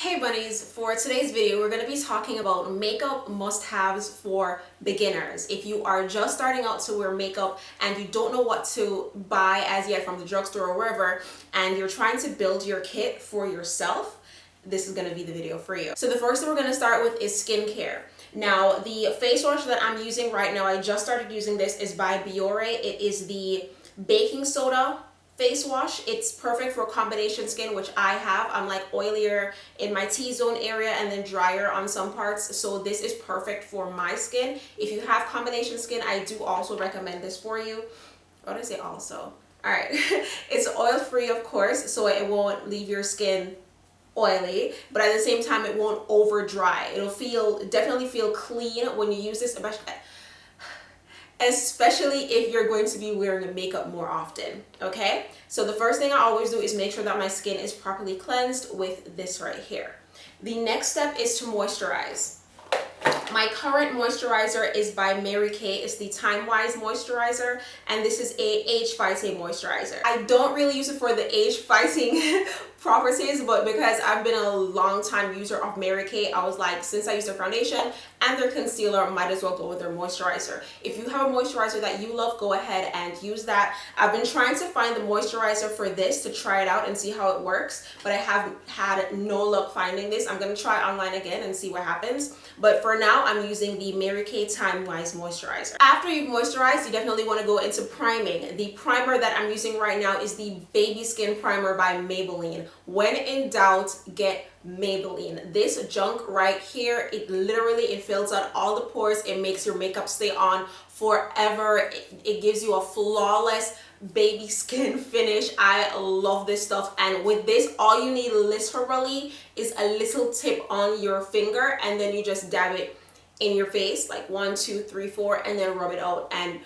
Hey bunnies, for today's video we're going to be talking about makeup must-haves for beginners. If you are just starting out to wear makeup and you don't know what to buy as yet from the drugstore or wherever, and you're trying to build your kit for yourself, this is going to be the video for you. So the first thing we're going to start with is skincare. Now the face wash that I'm using right now, I just started using this, is by Biore. It is the baking soda face wash. It's perfect for combination skin, which I have. I'm like oilier in my T-zone area and then drier on some parts, so this is perfect for my skin. If you have combination skin, I do also recommend this for you. What did I say also? All right. It's oil free, of course, so it won't leave your skin oily, but at the same time it won't over dry. It'll definitely feel clean when you use this, especially if you're going to be wearing makeup more often. Okay, so the first thing I always do is make sure that my skin is properly cleansed with this right here. The next step is to moisturize. My current moisturizer is by Mary Kay. It's the Time Wise moisturizer, and this is a age fighting moisturizer. I don't really use it for the age fighting properties, but because I've been a long time user of Mary Kay, I was like, since I use their foundation and their concealer, might as well go with their moisturizer. If you have a moisturizer that you love, go ahead and use that. I've been trying to find the moisturizer for this to try it out and see how it works, but I have had no luck finding this. I'm going to try online again and see what happens, but for now I'm using the Mary Kay Time Wise moisturizer. After you've moisturized, you definitely want to go into priming. The primer that I'm using right now is the Baby Skin Primer by Maybelline. When in doubt, get Maybelline. This junk right here, it fills out all the pores. It makes your makeup stay on forever. It gives you a flawless baby skin finish. I love this stuff, and with this, all you need literally is a little tip on your finger, and then you just dab it in your face like 1, 2, 3, 4, and then rub it out, and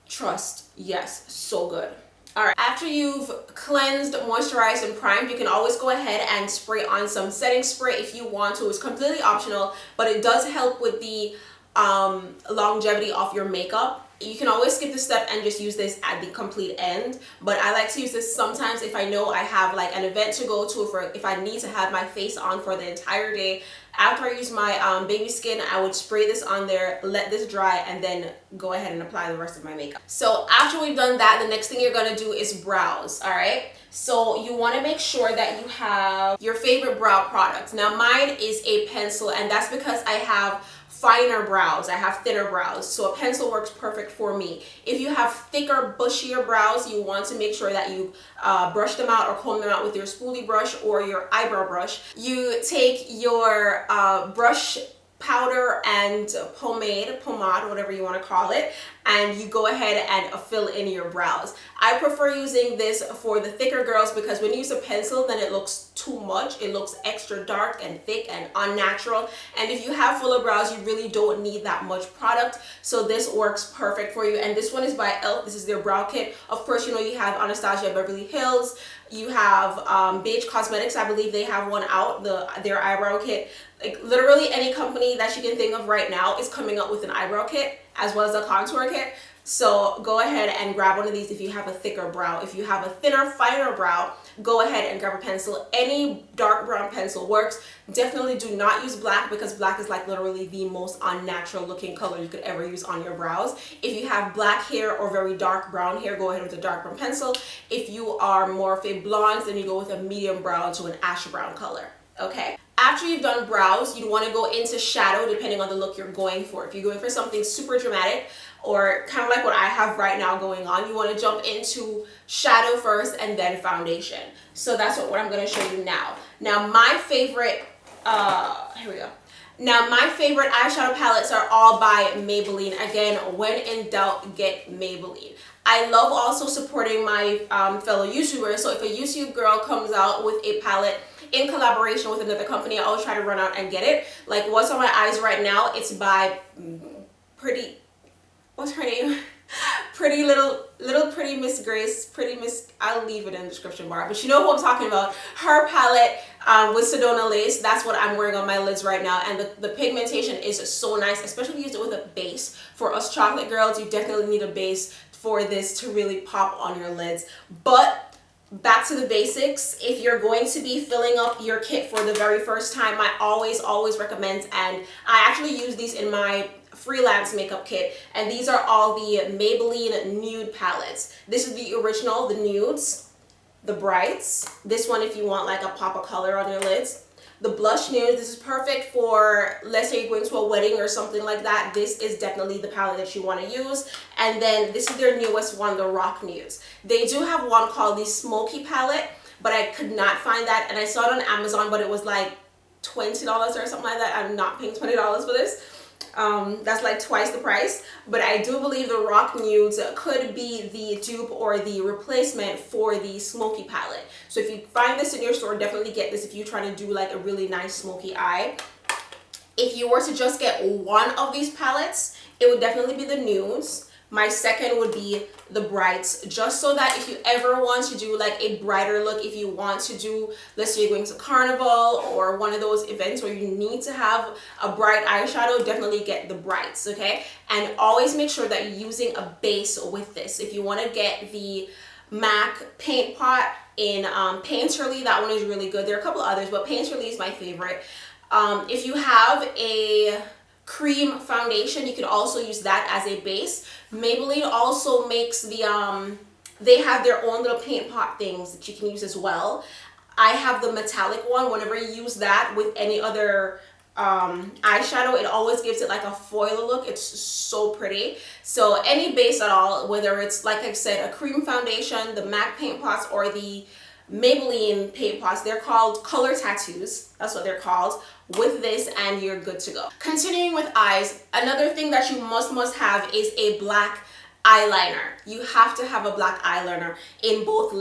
trust, yes, so good. All right, after you've cleansed, moisturized, and primed, you can always go ahead and spray on some setting spray if you want to. It's completely optional, but it does help with the longevity of your makeup. You can always skip this step and just use this at the complete end, but I like to use this sometimes if I know I have like an event to go to, if I need to have my face on for the entire day. After I use my baby skin, I would spray this on there, let this dry, and then go ahead and apply the rest of my makeup. So after we've done that, the next thing you're gonna do is brows. All right, so you want to make sure that you have your favorite brow product. Now mine is a pencil, and that's because I have finer brows. I have thinner brows, so a pencil works perfect for me. If you have thicker, bushier brows, you want to make sure that you brush them out or comb them out with your spoolie brush or your eyebrow brush. You take your brush powder and pomade, whatever you want to call it, and you go ahead and fill in your brows. I prefer using this for the thicker girls because when you use a pencil, then it looks too much. It looks extra dark and thick and unnatural, and if you have fuller brows, you really don't need that much product, so this works perfect for you. And this one is by e.l.f. This is their brow kit. Of course, you know, you have Anastasia Beverly Hills, you have Beige Cosmetics. I believe they have one out, their eyebrow kit. Like literally any company that you can think of right now is coming up with an eyebrow kit as well as a contour kit. So go ahead and grab one of these if you have a thicker brow. If you have a thinner, finer brow, go ahead and grab a pencil. Any dark brown pencil works. Definitely do not use black because black is like literally the most unnatural looking color you could ever use on your brows. If you have black hair or very dark brown hair, go ahead with a dark brown pencil. If you are more of a blonde, then you go with a medium brown to an ash brown color. Okay. After you've done brows, you want to go into shadow depending on the look you're going for. If you're going for something super dramatic or kind of like what I have right now going on, you want to jump into shadow first and then foundation. So that's what I'm going to show you now. Now my favorite, here we go. Now my favorite eyeshadow palettes are all by Maybelline. Again, when in doubt, get Maybelline. I love also supporting my fellow YouTubers. So if a YouTube girl comes out with a palette in collaboration with another company, I always try to run out and get it. Like what's on my eyes right now, it's by what's her name? Pretty Miss Grace, I'll leave it in the description bar, but you know who I'm talking about. Her palette with Sedona lace, that's what I'm wearing on my lids right now, and the pigmentation is so nice, especially if you use it with a base. For us chocolate girls, you definitely need a base for this to really pop on your lids. But back to the basics. If you're going to be filling up your kit for the very first time, I always recommend, and I actually use these in my freelance makeup kit, and these are all the Maybelline nude palettes. This is the original, the nudes, the brights, this one if you want like a pop of color on your lids, the blush nude. This is perfect for, let's say you're going to a wedding or something like that. This is definitely the palette that you want to use. And then this is their newest one, the rock nudes. They do have one called the smoky palette, but I could not find that, and I saw it on Amazon, but it was like $20 or something like that. I'm not paying $20 for this. That's like twice the price, but I do believe the rock nudes could be the dupe or the replacement for the smoky palette. So if you find this in your store, definitely get this if you're trying to do like a really nice smoky eye. If you were to just get one of these palettes, it would definitely be the nudes. My second would be the brights, just so that if you ever want to do like a brighter look, if you want to do, let's say you're going to carnival or one of those events where you need to have a bright eyeshadow, definitely get the brights, okay? And always make sure that you're using a base with this. If you want to get the MAC paint pot in Painterly, that one is really good. There are a couple others, but Painterly is my favorite. If you have a cream foundation, you can also use that as a base. Maybelline also makes the they have their own little paint pot things that you can use as well. I have the metallic one. Whenever you use that with any other eyeshadow, it always gives it like a foil look. It's so pretty. So any base at all, whether it's like I said, a cream foundation, the MAC paint pots, or the Maybelline paint pots, they're called color tattoos, that's what they're called, with this, and you're good to go. Continuing with eyes, another thing that you must have is a black eyeliner. You have to have a black eyeliner in both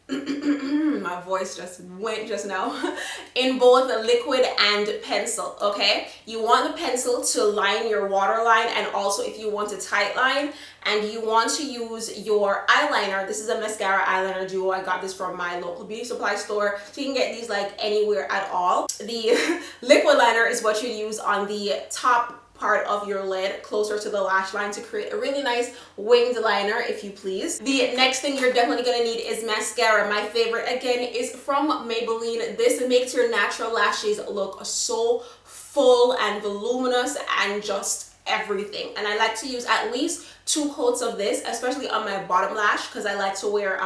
my voice just went just now. In both liquid and pencil, okay? You want the pencil to line your waterline, and also if you want a tight line and you want to use your eyeliner, this is a mascara eyeliner duo. I got this from my local beauty supply store, so you can get these like anywhere at all. The liquid liner is what you use on the top part of your lid closer to the lash line to create a really nice winged liner, if you please. The next thing you're definitely gonna need is mascara. My favorite again is from Maybelline. This makes your natural lashes look so full and voluminous and just everything. And I like to use at least 2 coats of this, especially on my bottom lash, because I like to wear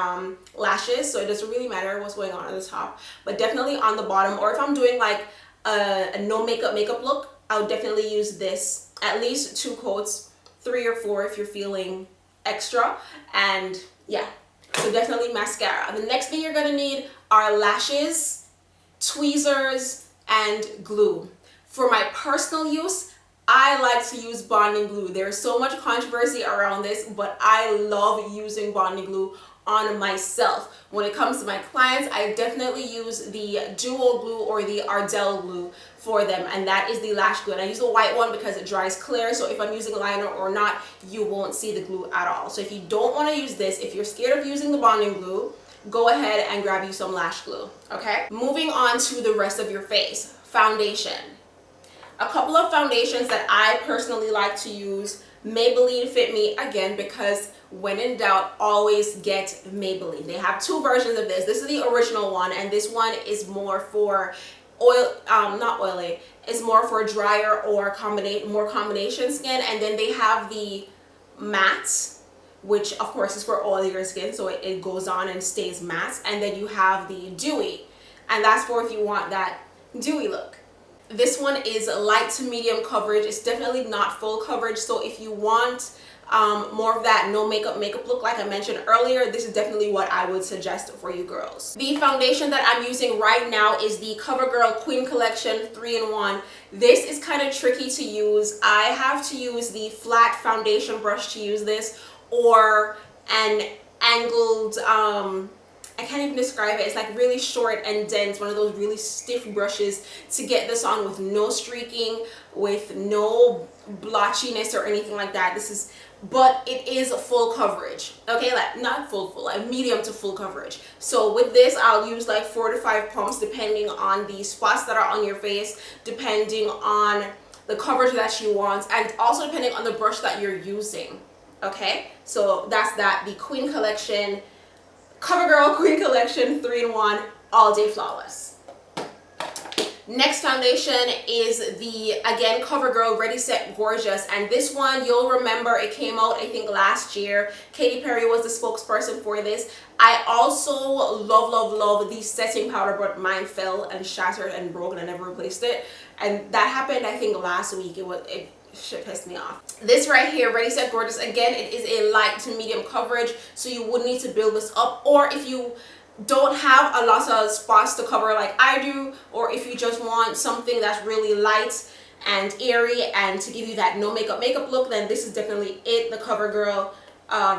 lashes, so it doesn't really matter what's going on the top, but definitely on the bottom. Or if I'm doing like a no makeup look, I'll definitely use this, at least 2 coats, 3 or 4 if you're feeling extra. And yeah, so definitely mascara. The next thing you're gonna need are lashes, tweezers, and glue. For my personal use, I like to use bonding glue. There's so much controversy around this, but I love using bonding glue on myself. When it comes to my clients, I definitely use the Duo glue or the Ardell glue for them, and that is the lash glue. And I use the white one because it dries clear, so if I'm using liner or not, you won't see the glue at all. So if you don't want to use this, if you're scared of using the bonding glue, go ahead and grab you some lash glue, okay? Moving on to the rest of your face. Foundation. A couple of foundations that I personally like to use. Maybelline Fit Me, again, because when in doubt, always get Maybelline. They have 2 versions of this. This is the original one, and this one is more for oil, not oily, it's more for drier or more combination skin. And then they have the matte, which of course is for oilier skin, so it goes on and stays matte. And then you have the dewy, and that's for if you want that dewy look. This one is light to medium coverage. It's definitely not full coverage, so if you want more of that no makeup look like I mentioned earlier, this is definitely what I would suggest for you girls. The foundation that I'm using right now is the CoverGirl Queen Collection 3-in-1. This is kind of tricky to use. I have to use the flat foundation brush to use this, or an angled I can't even describe it. It's like really short and dense, one of those really stiff brushes to get this on with no streaking, with no blotchiness or anything like that. But it is full coverage, okay? Like not full, like medium to full coverage. So with this, I'll use like 4 to 5 pumps depending on the spots that are on your face, depending on the coverage that you want, and also depending on the brush that you're using, okay? So that's that, the Queen Collection CoverGirl Queen Collection 3-in-1 All Day Flawless. Next foundation is the, again, CoverGirl Ready Set Gorgeous, and this one you'll remember it came out I think last year. Katy Perry was the spokesperson for this. I also love the setting powder, but mine fell and shattered and broke and I never replaced it, and that happened I think last week. It shit pissed me off. This right here, Ready Set Gorgeous, again, it is a light to medium coverage, so you would need to build this up, or if you don't have a lot of spots to cover like I do, or if you just want something that's really light and airy and to give you that no makeup look, then this is definitely it, the CoverGirl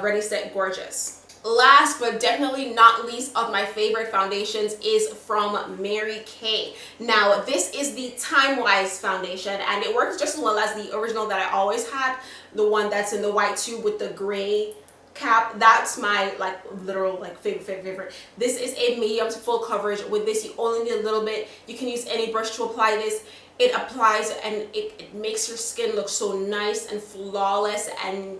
Ready Set Gorgeous. Last but definitely not least of my favorite foundations is from Mary Kay. Now this is the Time Wise foundation, and it works just as well as the original that I always had, the one that's in the white tube with the gray cap. That's my like literal like favorite. This is a medium to full coverage. With this you only need a little bit. You can use any brush to apply this. It applies and it makes your skin look so nice and flawless and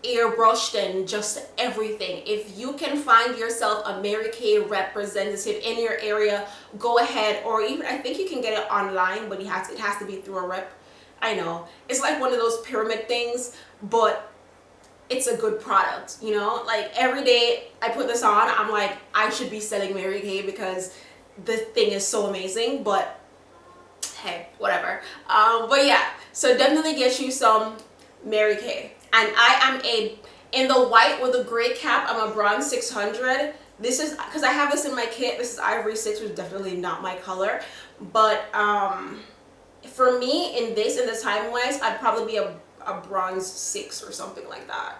airbrushed and just everything. If you can find yourself a Mary Kay representative in your area, go ahead, or even I think you can get it online, but it has to be through a rep. I know it's like one of those pyramid things, but it's a good product, you know. Like every day I put this on, I'm like, I should be selling Mary Kay because the thing is so amazing. But hey, whatever. But yeah, so definitely get you some Mary Kay. And I am in the white with a gray cap, I'm a bronze 600. This is because I have this in my kit. This is Ivory 6, which is definitely not my color, but for me in the Time Wise, I'd probably be a bronze 6 or something like that.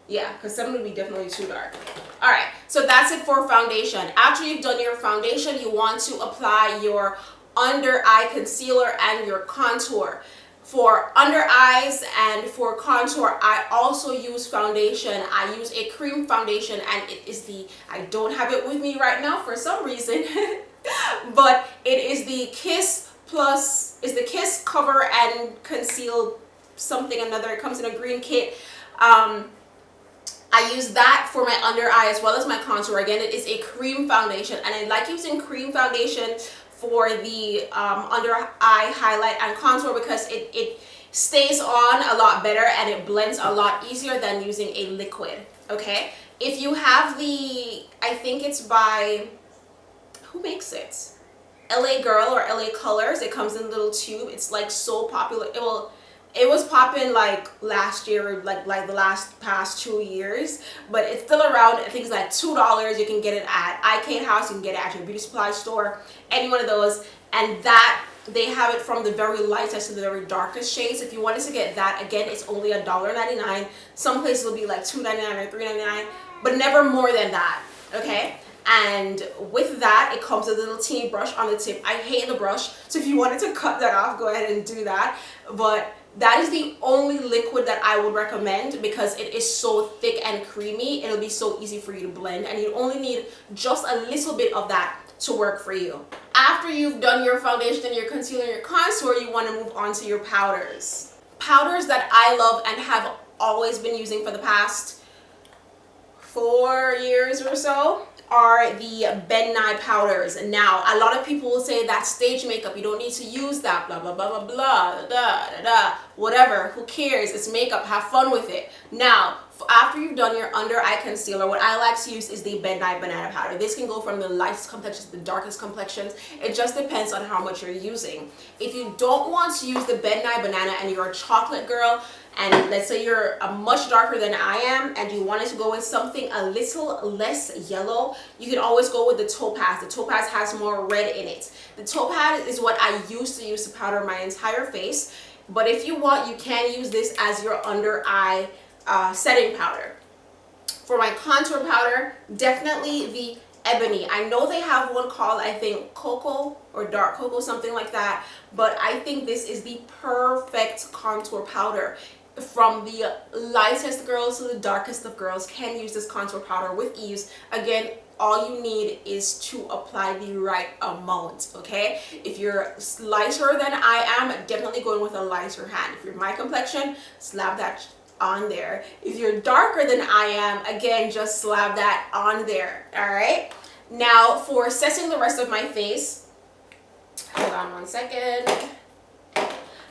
Yeah, because 7 would be definitely too dark. All right, so that's it for foundation. After you've done your foundation, you want to apply your under eye concealer and your contour. For under eyes and for contour, I also use foundation. I use a cream foundation, and it is the, I don't have it with me right now for some reason, but it is the Kiss Plus, is the Kiss Cover and Conceal something another. It comes in a green kit. I use that for my under eye as well as my contour. Again, it is a cream foundation, and I like using cream foundation for the under eye highlight and contour because it stays on a lot better and it blends a lot easier than using a liquid. Okay, if you have the, I think it's by, who makes it, LA Girl or LA Colors, it comes in a little tube. It's like so popular. It was popping like last year, like the past 2 years, but it's still around. I think it's like $2. You can get it at IK House, you can get it at your beauty supply store, any one of those. And that, they have it from the very lightest to the very darkest shades. If you wanted to get that, again, it's only $1.99. Some places will be like $2.99 or $3.99, but never more than that, okay? And with that, it comes with a little teeny brush on the tip. I hate the brush, so if you wanted to cut that off, go ahead and do that. But that is the only liquid that I would recommend because it is so thick and creamy. It'll be so easy for you to blend, and you only need just a little bit of that to work for you. After you've done your foundation and your concealer and your contour, you want to move on to your powders. Powders that I love and have always been using for the past 4 years or so are the Ben Nye powders. Now, a lot of people will say that's stage makeup, you don't need to use that, blah blah blah blah blah, da, da, da, whatever, who cares, it's makeup, have fun with it. Now, after you've done your under eye concealer, what I like to use is the Ben Nye banana powder. This can go from the lightest complexions to the darkest complexions. It just depends on how much you're using. If you don't want to use the Ben Nye banana and you're a chocolate girl, and let's say you're much darker than I am and you wanted to go with something a little less yellow, you can always go with the topaz. The topaz has more red in it. The topaz is what I used to use to powder my entire face, but if you want, you can use this as your under eye setting powder. For my contour powder, definitely the Ebony. I know they have one called, I think, Cocoa or Dark Cocoa, something like that, but I think this is the perfect contour powder. From the lightest girls to the darkest of girls can use this contour powder with ease. Again, all you need is to apply the right amount, okay? If you're lighter than I am, definitely going with a lighter hand. If you're my complexion, slap that on there. If you're darker than I am, again, just slap that on there. All right. Now for setting the rest of my face, hold on one second.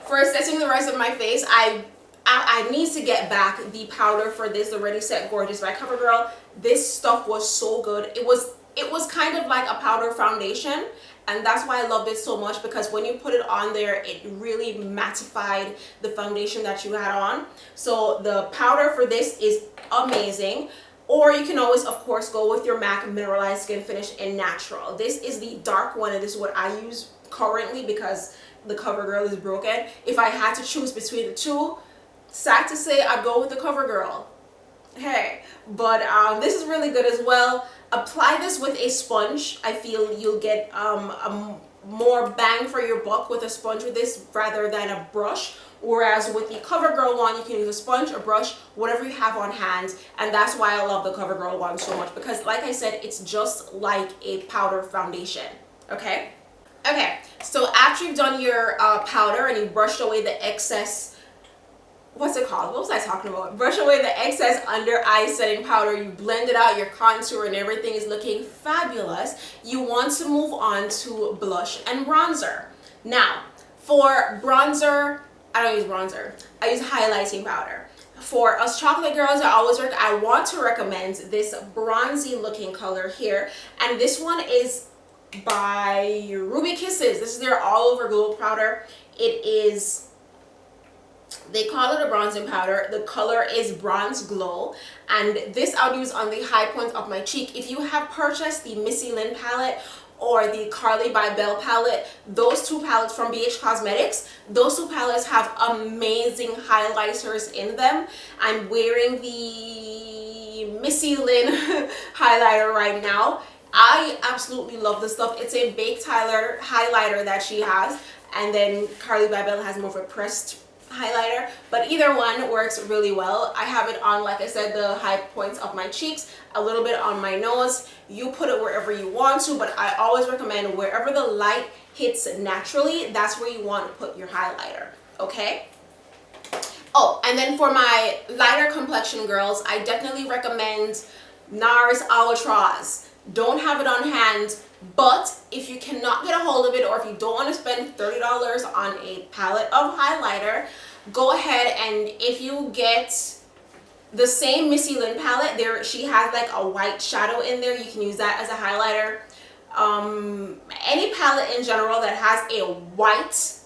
For setting the rest of my face, I need to get back the powder for this, the Ready Set Gorgeous by CoverGirl. This stuff was so good. It was kind of like a powder foundation, and that's why I loved it so much, because when you put it on there, it really mattified the foundation that you had on. So the powder for this is amazing. Or you can always, of course, go with your MAC Mineralized Skin Finish in Natural. This is the dark one, and this is what I use currently because the CoverGirl is broken. If I had to choose between the two, sad to say, I'd go with the CoverGirl. Hey, but this is really good as well. Apply this with a sponge. I feel you'll get a more bang for your buck with a sponge with this rather than a brush. Whereas with the CoverGirl one, you can use a sponge, a brush, whatever you have on hand. And that's why I love the CoverGirl one so much, because like I said, it's just like a powder foundation. Okay? Okay, so after you've done your powder and you brushed away the excess, what's it called? What was I talking about? Brush away the excess under eye setting powder. You blend it out, your contour and everything is looking fabulous. You want to move on to blush and bronzer. Now, for bronzer, I don't use bronzer. I use highlighting powder. For us chocolate girls, I want to recommend this bronzy looking color here. And this one is by Ruby Kisses. This is their all over glow powder. It is, they call it a bronzing powder. The color is Bronze Glow, and this I'll use on the high point of my cheek. If you have purchased the Missy Lynn palette or the Carly by Belle palette, those two palettes from BH Cosmetics, those two palettes have amazing highlighters in them. I'm wearing the Missy Lynn highlighter right now. I absolutely love this stuff. It's a baked highlighter that she has, and then Carly by Belle has more of a pressed highlighter, but either one works really well. I have it on, like I said, the high points of my cheeks, a little bit on my nose. You put it wherever you want to, but I always recommend wherever the light hits naturally, that's where you want to put your highlighter. Okay? Oh, and then for my lighter complexion girls, I definitely recommend NARS Albatross. Don't have it on hand, but if you cannot get a hold of it, or if you don't want to spend $30 on a palette of highlighter, go ahead and if you get the same Missy Lynn palette, there she has like a white shadow in there. You can use that as a highlighter. Any palette in general that has a white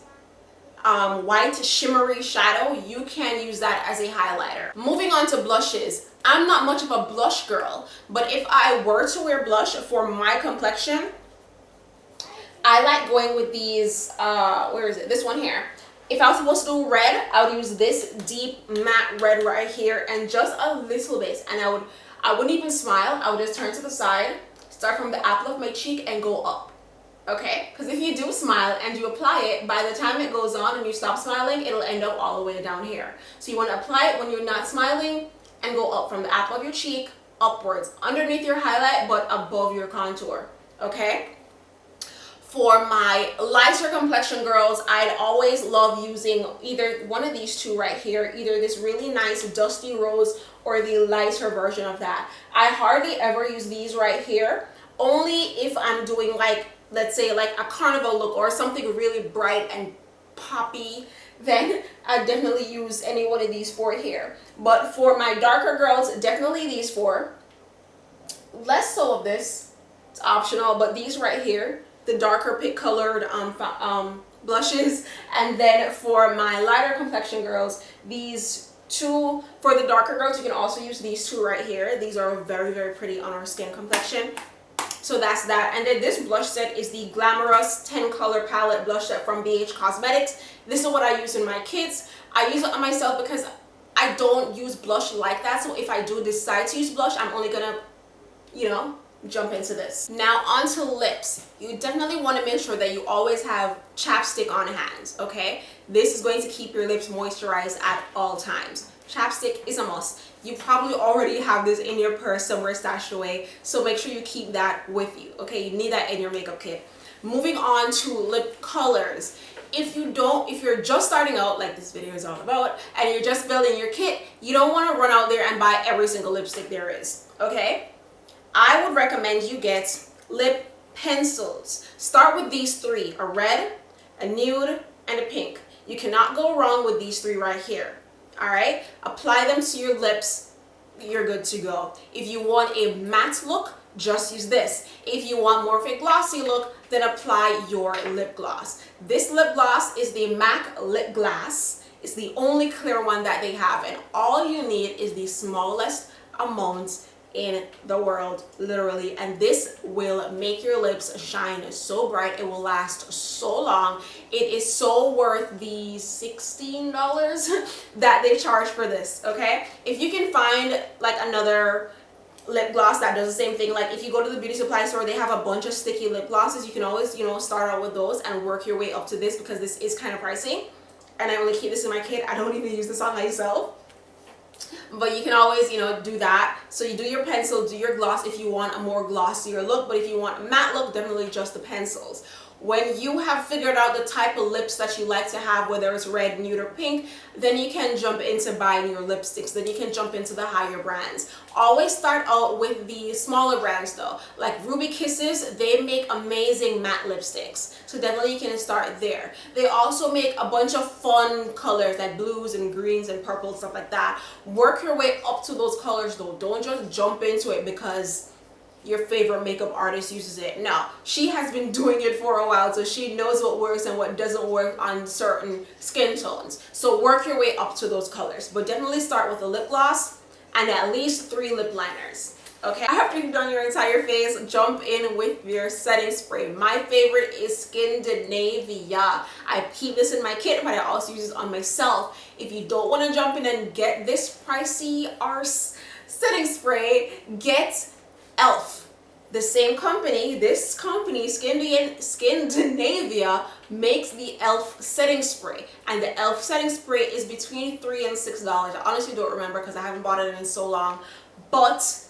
shimmery shadow, you can use that as a highlighter. Moving on to blushes. I'm not much of a blush girl, but if I were to wear blush for my complexion, I like going with these, where is it? This one here. If I was supposed to do red, I would use this deep matte red right here and just a little bit. And I wouldn't even smile. I would just turn to the side, start from the apple of my cheek and go up. Okay? Because if you do smile and you apply it, by the time it goes on and you stop smiling, it'll end up all the way down here. So you want to apply it when you're not smiling and go up from the apple of your cheek upwards, underneath your highlight but above your contour. Okay? For my lighter complexion girls, I'd always love using either one of these two right here, either this really nice Dusty Rose or the lighter version of that. I hardly ever use these right here, only if I'm doing like, let's say like a carnival look or something really bright and poppy, then I definitely use any one of these four here. But for my darker girls, definitely these four. Less so of this, it's optional, but these right here, the darker pink colored blushes. And then for my lighter complexion girls, these two. For the darker girls, you can also use these two right here. These are very, very pretty on our skin complexion. So that's that. And then this blush set is the Glamorous 10 color palette blush set from BH Cosmetics. This is what I use in my kits. I use it on myself because I don't use blush like that. So if I do decide to use blush, I'm only gonna, you know, jump into this. Now onto lips. You definitely want to make sure that you always have chapstick on hand, okay? This is going to keep your lips moisturized at all times. Chapstick is a must. You probably already have this in your purse somewhere stashed away, so make sure you keep that with you, okay? You need that in your makeup kit. Moving on to lip colors. if you're just starting out, like this video is all about, and you're just building your kit, you don't want to run out there and buy every single lipstick there is, okay? I would recommend you get lip pencils. Start with these three: a red, a nude, and a pink. You cannot go wrong with these three right here. All right, apply them to your lips, you're good to go. If you want a matte look, just use this. If you want more of a glossy look, then apply your lip gloss. This lip gloss is the MAC Lip Glass. It's the only clear one that they have, and all you need is the smallest amount in the world, literally, and this will make your lips shine so bright. It will last so long. It is so worth the $16 that they charge for this, okay? If you can find like another lip gloss that does the same thing, like if you go to the beauty supply store, they have a bunch of sticky lip glosses. You can always, you know, start out with those and work your way up to this, because this is kind of pricey, and I only keep this in my kit. I don't even use this on myself. But you can always, you know, do that. So you do your pencil, do your gloss if you want a more glossier look, but if you want a matte look, definitely just the pencils. When you have figured out the type of lips that you like to have, whether it's red, nude, or pink, then you can jump into buying your lipsticks. Then you can jump into the higher brands. Always start out with the smaller brands though. Like Ruby Kisses, they make amazing matte lipsticks. So definitely you can start there. They also make a bunch of fun colors like blues and greens and purple, stuff like that. Work your way up to those colors though. Don't just jump into it because your favorite makeup artist uses it. No, she has been doing it for a while, so she knows what works and what doesn't work on certain skin tones. So work your way up to those colors, but definitely start with a lip gloss and at least 3 lip liners. Okay, after you've done your entire face, jump in with your setting spray. My favorite is Scandinavia. I keep this in my kit, but I also use this on myself. If you don't want to jump in and get this pricey arse setting spray, get Elf. The same company, this company, Scandinavia, makes the Elf setting spray, and the Elf setting spray is between $3 and $6. I honestly don't remember because I haven't bought it in so long, but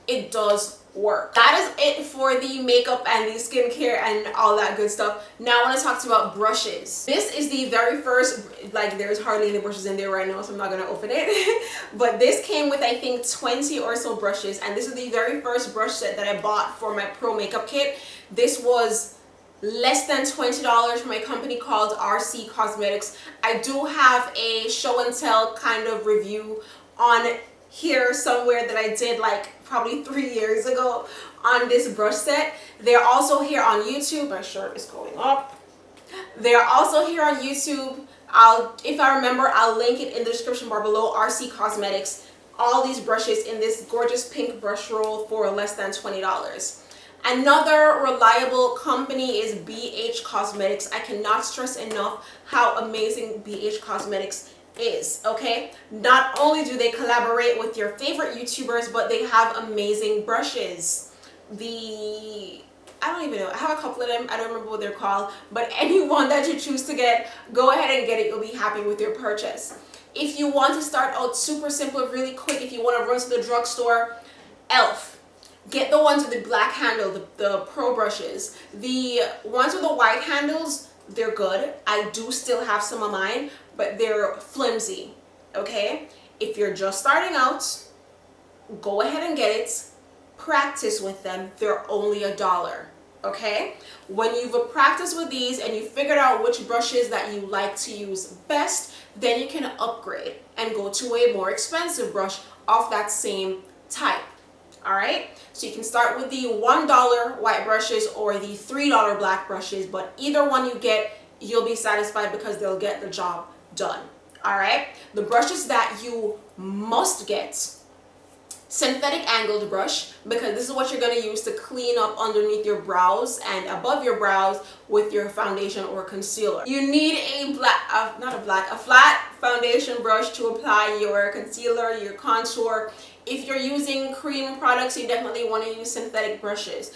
it does work. That is it for the makeup and the skincare and all that good stuff. Now I want to talk to you about brushes. This is the very first, like there's hardly any brushes in there right now, so I'm not going to open it. But this came with I think 20 or so brushes, and this is the very first brush set that I bought for my pro makeup kit. This was less than $20 from a company called RC Cosmetics. I do have a show and tell kind of review on here somewhere that I did like probably 3 years ago on this brush set. They're also here on YouTube. My shirt is going up. They're also here on YouTube. If I remember, I'll link it in the description bar below. RC Cosmetics. All these brushes in this gorgeous pink brush roll for less than $20. Another reliable company is BH Cosmetics. I cannot stress enough how amazing BH Cosmetics is, okay? Not only do they collaborate with your favorite YouTubers, but they have amazing brushes. I don't even know, I have a couple of them, I don't remember what they're called, but any one that you choose to get, go ahead and get it. You'll be happy with your purchase. If you want to start out super simple, really quick, if you want to run to the drugstore, Elf. Get the ones with the black handle, the pro brushes. The ones with the white handles, they're good. I do still have some of mine, but they're flimsy, okay? If you're just starting out, go ahead and get it. Practice with them. They're only $1, okay? When you've practiced with these and you figured out which brushes that you like to use best, then you can upgrade and go to a more expensive brush of that same type. All right, so you can start with the $1 white brushes or the $3 black brushes, but either one you get, you'll be satisfied because they'll get the job done. All right, the brushes that you must get: synthetic angled brush, because this is what you're going to use to clean up underneath your brows and above your brows with your foundation or concealer. You need a flat foundation brush to apply your concealer, your contour. If you're using cream products, you definitely want to use synthetic brushes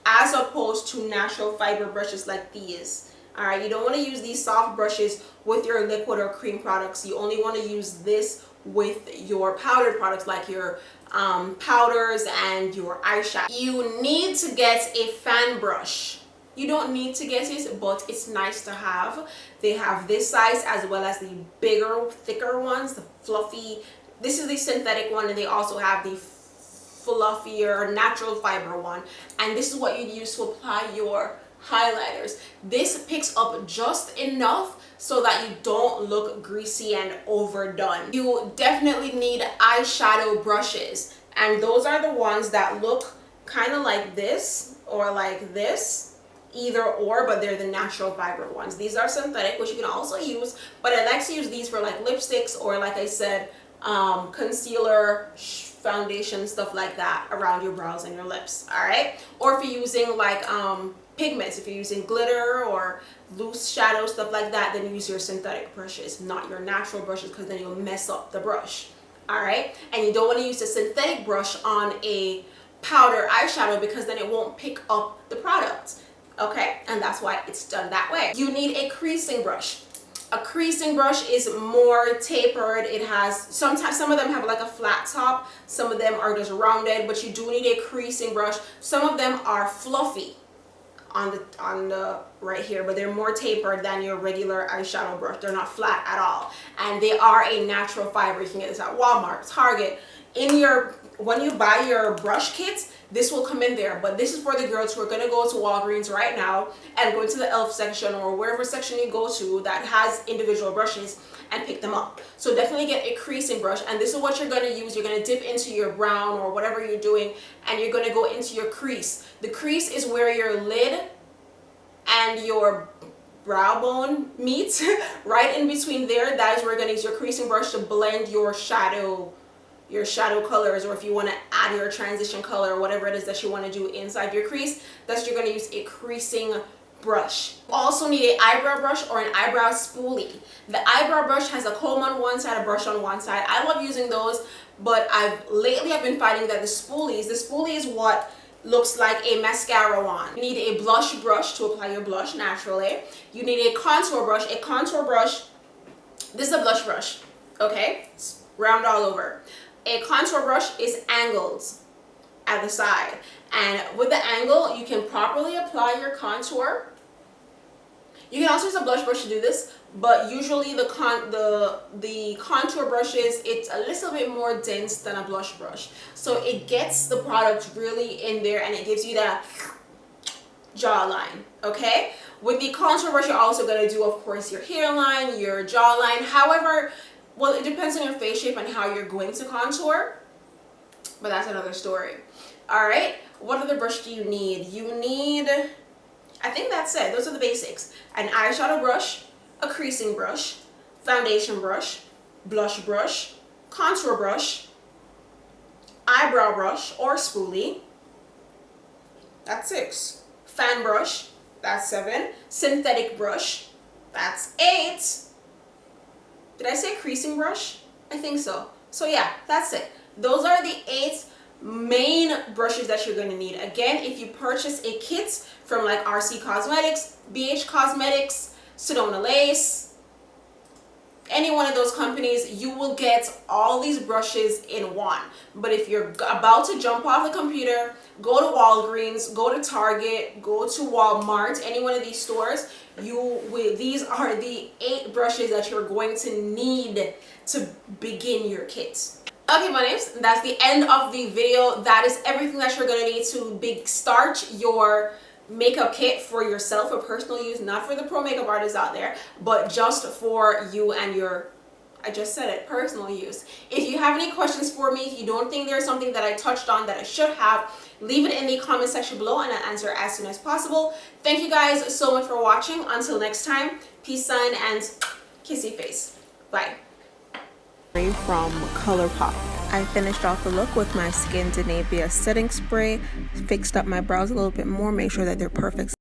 as opposed to natural fiber brushes like these. All right, you don't want to use these soft brushes with your liquid or cream products. You only want to use this with your powdered products like your powders and your eyeshadow. You need to get a fan brush, You don't need to get it, but it's nice to have. They have this size as well as the bigger, thicker ones, the fluffy. This is the synthetic one, and they also have the fluffier natural fiber one. And this is what you use to apply your highlighters. This picks up just enough so that you don't look greasy and overdone. You definitely need eyeshadow brushes, and those are the ones that look kind of like this or like this, either or, but they're the natural fiber ones. These are synthetic, which you can also use, but I like to use these for like lipsticks or, like I said, concealer, foundation, stuff like that around your brows and your lips. All right, or if you're using like pigments, if you're using glitter or loose shadow, stuff like that, then use your synthetic brushes, not your natural brushes, because then you'll mess up the brush. All right, and you don't want to use a synthetic brush on a powder eyeshadow because then it won't pick up the product. Okay, and that's why it's done that way. You need a creasing brush. A creasing brush is more tapered. It has, sometimes some of them have like a flat top, some of them are just rounded, but you do need a creasing brush. Some of them are fluffy on the right here, but they're more tapered than your regular eyeshadow brush. They're not flat at all, and they are a natural fiber. You can get this at Walmart, Target. When you buy your brush kits, this will come in there, but this is for the girls who are going to go to Walgreens right now and go into the e.l.f. section or wherever section you go to that has individual brushes and pick them up. So definitely get a creasing brush, and this is what you're going to use. You're going to dip into your brown or whatever you're doing, and you're going to go into your crease. The crease is where your lid and your brow bone meets, right in between there. That is where you're going to use your creasing brush to blend your shadow colors, or if you want to add your transition color or whatever it is that you want to do inside your crease, that's you're going to use a creasing brush. You also need an eyebrow brush or an eyebrow spoolie. The eyebrow brush has a comb on one side, a brush on one side. I love using those, but lately I've been finding that the spoolie is what looks like a mascara wand. You need a blush brush to apply your blush naturally. You need a contour brush. A contour brush, this is a blush brush, okay? It's round all over. A contour brush is angled at the side, and with the angle you can properly apply your contour. You can also use a blush brush to do this, but usually the contour brushes, it's a little bit more dense than a blush brush, so it gets the product really in there and it gives you that jawline. Okay, with the contour brush you're also going to do, of course, your hairline, your jawline. However, well, it depends on your face shape and how you're going to contour, but that's another story. All right, what other brush do you need? You need, I think that's it. Those are the basics. An eyeshadow brush, a creasing brush, foundation brush, blush brush, contour brush, eyebrow brush or spoolie. That's 6. Fan brush, that's 7. Synthetic brush, that's 8. Did I say creasing brush? I think so. So yeah, that's it. Those are the 8 main brushes that you're going to need. Again, if you purchase a kit from like RC Cosmetics, BH Cosmetics, Sedona Lace, any one of those companies, you will get all these brushes in one. But if you're about to jump off the computer, go to Walgreens, go to Target, go to Walmart, any one of these stores, these are the 8 brushes that you're going to need to begin your kit. Okay, my names, that's the end of the video. That is everything that you're going to need to start your makeup kit for yourself, for personal use, not for the pro makeup artists out there, but just for you and your, I just said it, personal use. If you have any questions for me, if you don't think there's something that I touched on that I should have, leave it in the comment section below and I'll answer as soon as possible. Thank you guys so much for watching. Until next time, peace, sign, and kissy face. Bye. From ColourPop. I finished off the look with my Skin Denavia setting spray, fixed up my brows a little bit more, make sure that they're perfect.